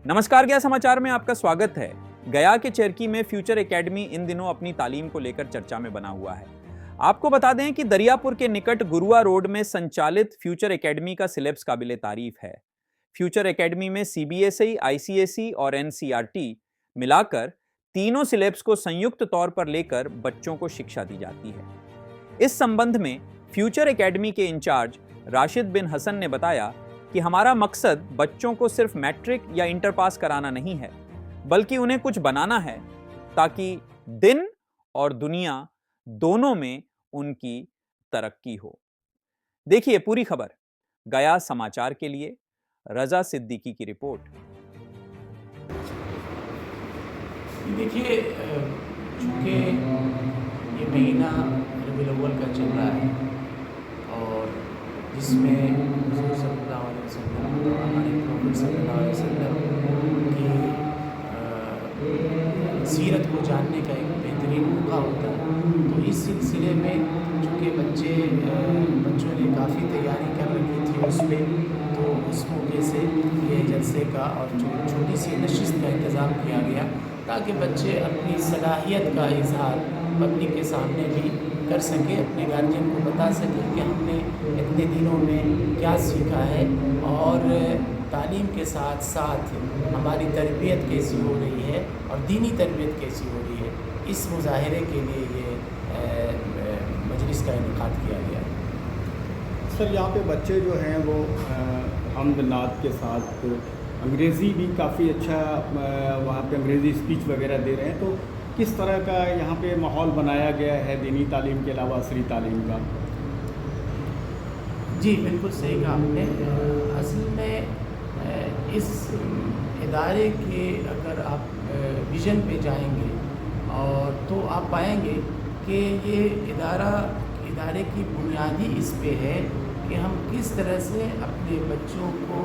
नमस्कार, गया समाचार में आपका स्वागत है। गया के चरकी में फ्यूचर एकेडमी इन दिनों अपनी तालीम को लेकर चर्चा में बना हुआ है। आपको बता दें कि दरियापुर के निकट गुरुआ रोड में संचालित फ्यूचर एकेडमी का सिलेबस काबिले तारीफ है। फ्यूचर एकेडमी में सीबीएसई, आईसीएसई और एनसीईआरटी मिलाकर तीनों सिलेबस को संयुक्त तौर पर लेकर बच्चों को शिक्षा दी जाती है। इस संबंध में फ्यूचर एकेडमी के इंचार्ज राशिद बिन हसन ने बताया कि हमारा मकसद बच्चों को सिर्फ मैट्रिक या इंटर पास कराना नहीं है, बल्कि उन्हें कुछ बनाना है ताकि दिन और दुनिया दोनों में उनकी तरक्की हो। देखिए पूरी खबर गया समाचार के लिए रजा सिद्दीकी की रिपोर्ट। देखिए, चूँकि ये महीना रबीउल अव्वल का चल रहा है और जिसमें हुज़ूर सल्लल्लाहु अलैहि वसल्लम, हमारे प्रॉफेट सल्लल्लाहु अलैहि वसल्लम की सीरत को जानने का एक बेहतरीन मौका होता है। तो इस सिलसिले में चूँकि बच्चों ने काफ़ी तैयारी कर रखी थी उसमें, तो उस मौके से ये जलसे का और छोटी सी नशिस्त का इंतज़ाम किया गया ताकि बच्चे अपनी सलाहियत का इजहार पब्लिक के सामने भी कर सकें, अपने गार्जियन को बता सकें कि हमने इतने दिनों में क्या सीखा है और तालीम के साथ साथ हमारी तरबियत कैसी हो रही है और दीनी तरबियत कैसी हो रही है। इस मुजाहिरे के लिए ये मजलिस का इनेकाद किया गया। सर, यहाँ पे बच्चे जो हैं वो हम्द नात के साथ अंग्रेज़ी भी काफ़ी अच्छा वहाँ पे अंग्रेज़ी स्पीच वगैरह दे रहे हैं, तो किस तरह का यहाँ पे माहौल बनाया गया है दीनी तालीम के अलावा असरी तालीम का? जी बिल्कुल सही कहा आपने। असल में इस इदारे के अगर आप विज़न पे जाएंगे और तो आप पाएंगे कि ये इदारे की बुनियादी इस पे है कि हम किस तरह से अपने बच्चों को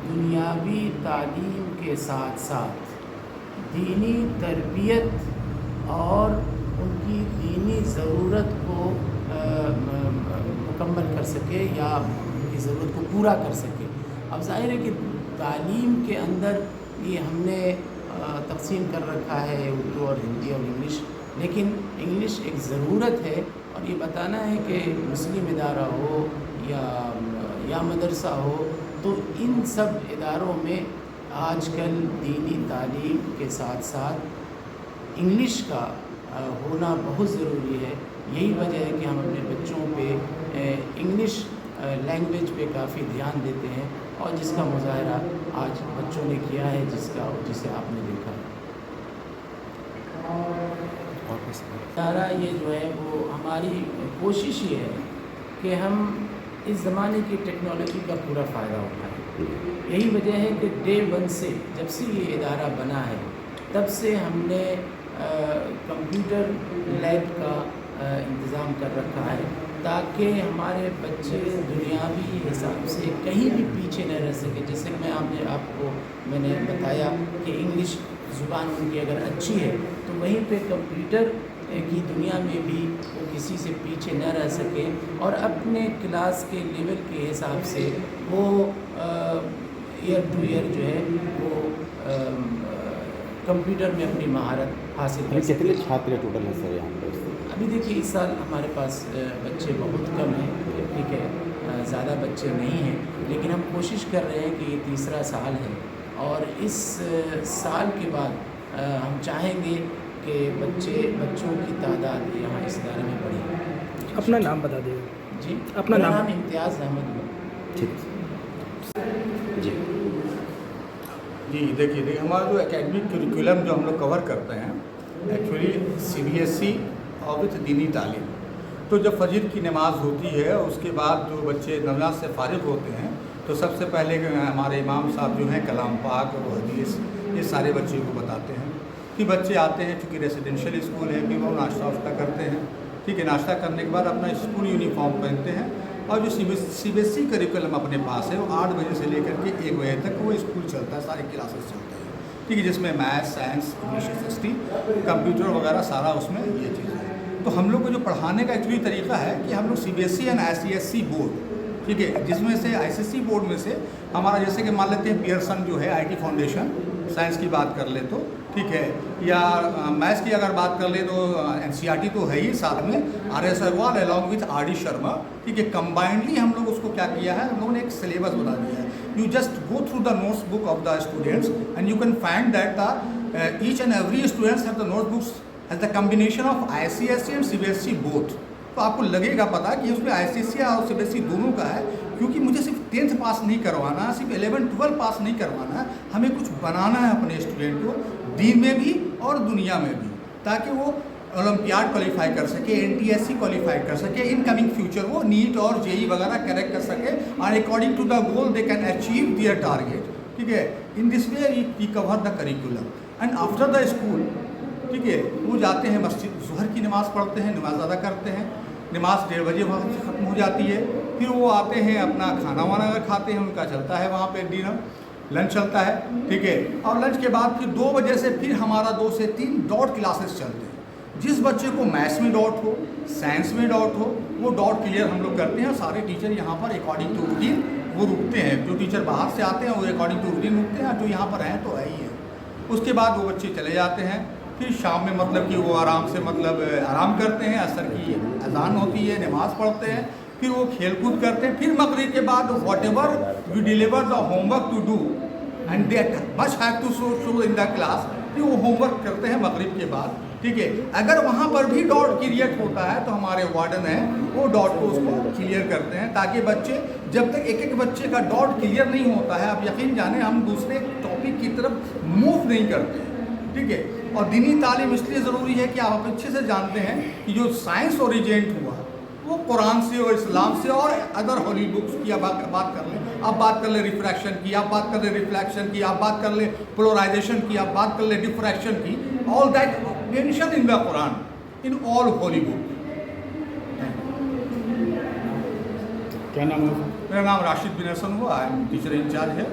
दुनियावी तालीम के साथ साथ दीनी तरबियत और उनकी दीनी ज़रूरत को मुकम्मल कर सके या उनकी ज़रूरत को पूरा कर सके। अब ज़ाहिर है कि तालीम के अंदर ये हमने तक़सीम कर रखा है उर्दू और हिंदी और इंग्लिश, लेकिन इंग्लिश एक ज़रूरत है और ये बताना है कि मुस्लिम इदारा हो या मदरसा हो, तो इन सब इदारों में आजकल दीनी तालीम के साथ साथ इंग्लिश का होना बहुत ज़रूरी है। यही वजह है कि हम अपने बच्चों पे इंग्लिश लैंग्वेज पे काफ़ी ध्यान देते हैं और जिसका मुज़ाहरा आज बच्चों ने किया है, जिसे आपने देखा। सारा ये जो है वो हमारी कोशिश ये है कि हम इस ज़माने की टेक्नोलॉजी का पूरा फ़ायदा उठाएं। यही वजह है कि डे वन से जब से ये इदारा बना है तब से हमने कंप्यूटर लैब का इंतज़ाम कर रखा है ताकि हमारे बच्चे दुनियावी हिसाब से कहीं भी पीछे न रह सके। जैसे मैंने बताया कि इंग्लिश ज़ुबान उनकी अगर अच्छी है तो वहीं पे कंप्यूटर की दुनिया में भी वो किसी से पीछे न रह सके और अपने क्लास के लेवल के हिसाब से वो ईयर टू ईयर जो है वो कंप्यूटर में अपनी महारत हासिल कर सके। कितने छात्र टोटल हैं सर यहाँ पर? अभी देखिए इस साल हमारे पास बच्चे बहुत कम हैं, ठीक है, ज़्यादा बच्चे नहीं हैं, लेकिन हम कोशिश कर रहे हैं कि ये तीसरा साल है और इस साल के बाद हम चाहेंगे कि बच्चों की तादाद यहाँ इस इदारे में बढ़े। अपना नाम बता दीजिए। जी, अपना नाम? इम्तियाज़ अहमद। ठीक जी जी देखिए हमारा जो एकेडमिक करिकुलम जो हम लोग कवर करते हैं एक्चुअली सीबीएसई और विथ दीनी तालीम। तो जब फजर की नमाज़ होती है उसके बाद जो बच्चे नमाज से फारिग होते हैं तो सबसे पहले हमारे इमाम साहब जो हैं कलाम पाक और हदीस ये सारे बच्चों को बताते हैं कि बच्चे आते हैं, चूँकि रेसिडेंशियल स्कूल है कि वो नाश्ता वाश्ता करते हैं, ठीक है, नाश्ता करने के बाद अपना स्कूल यूनिफॉर्म पहनते हैं और जो सीबीएसई करिकुलम अपने पास है वो 8 बजे से लेकर के 1 बजे तक वो स्कूल चलता है, सारे क्लासेस चलते हैं, ठीक है, जिसमें math, science, English, history, computer वगैरह सारा उसमें ये चीज़ है। तो हम लोग को जो पढ़ाने का एक्चुअली तरीका है कि हम लोग सीबीएसई एंड आईसीएसई बोर्ड ٹھیک ہے، جس میں سے ICSE بورڈ میں سے ہمارا جیسے کہ مان لیتے ہیں پیئرسن جو ہے IT فاؤنڈیشن سائنس کی بات کر لے تو ٹھیک ہے، یا میتھس کی اگر بات کر لیں تو NCERT تو ہے ہی، ساتھ میں RS Agarwal along with RD Sharma, ٹھیک ہے، کمبائنڈلی ہم لوگ اس کو کیا کیا ہے، ہم لوگوں نے ایک سلیبس بنا دیا ہے. You just go through the notes book of the students and you can find that the each and every students have the note books as the combination of ICSE and CBSE both. تو آپ کو لگے گا پتا کہ اس میں ICSE اور CBSE دونوں کا ہے، کیونکہ مجھے صرف 10th پاس نہیں کروانا ہے، صرف 11 12 پاس نہیں کروانا ہے، ہمیں کچھ بنانا ہے اپنے اسٹوڈنٹ کو دین میں بھی اور دنیا میں بھی، تاکہ وہ اولمپیاڈ کوالیفائی کر سکے، NTSE کوالیفائی کر سکے، ان کمنگ فیوچر وہ نیٹ اور JEE وغیرہ کریکٹ کر سکے، اور according to the goal they can achieve their target. ٹھیک ہے، in this way we cover the curriculum and after the school. ٹھیک ہے، وہ جاتے ہیں مسجد، ظہر کی نماز پڑھتے ہیں، نماز ادا کرتے ہیں، نماز 1:30 بجے وہاں سے ختم ہو جاتی ہے. پھر وہ آتے ہیں اپنا کھانا وانا اگر کھاتے ہیں، ان کا چلتا ہے وہاں پہ ڈنر، لنچ چلتا ہے. ٹھیک ہے، اور لنچ کے بعد پھر 2 بجے سے پھر ہمارا 2 سے 3 ڈاٹ کلاسز چلتے ہیں. جس بچے کو میتھس میں ڈاٹ ہو، سائنس میں ڈاٹ ہو، وہ ڈاٹ کلیئر ہم لوگ کرتے ہیں. سارے ٹیچر یہاں پر اکارڈنگ ٹو روٹین وہ رکتے ہیں. جو ٹیچر باہر سے آتے ہیں وہ اکارڈنگ ٹو روٹین رکتے ہیں، جو یہاں پر ہیں تو ہے ہی ہے. اس کے بعد وہ بچے چلے جاتے ہیں. پھر شام میں مطلب کہ وہ آرام سے آرام کرتے ہیں، عصر کی اذان ہوتی ہے، نماز پڑھتے ہیں، پھر وہ کھیل کود کرتے ہیں. پھر مغرب کے بعد whatever you deliver the homework to do and they much have to show in the class. پھر وہ ہوم ورک کرتے ہیں مغرب کے بعد. ٹھیک ہے، اگر وہاں پر بھی ڈاٹ کریٹ ہوتا ہے تو ہمارے وارڈن ہیں وہ ڈاٹ کو اس کو کلیئر کرتے ہیں، تاکہ بچے جب تک ایک بچے کا ڈاٹ کلیئر نہیں ہوتا ہے، آپ یقین جانیں ہم دوسرے ٹاپک کی طرف موو نہیں کرتے ہیں. ٹھیک ہے، اور دینی تعلیم اس لیے ضروری ہے کہ آپ اچھے سے جانتے ہیں کہ جو سائنس اوریجنٹ ہوا وہ قرآن سے اور اسلام سے اور ادر ہولی بکس کی بات کر لیں، آپ بات کر لیں ریفریکشن کی، آپ بات کر لیں ریفلیکشن کی، آپ بات کر لیں پولرائزیشن کی، آپ بات کر لیں ڈفریکشن کی. آل دیٹ مینشن ان دا قرآن ان آل ہولی بک. کیا نام ہے؟ میرا نام راشد بن حسن ہوا، ٹیچر انچارج ہے.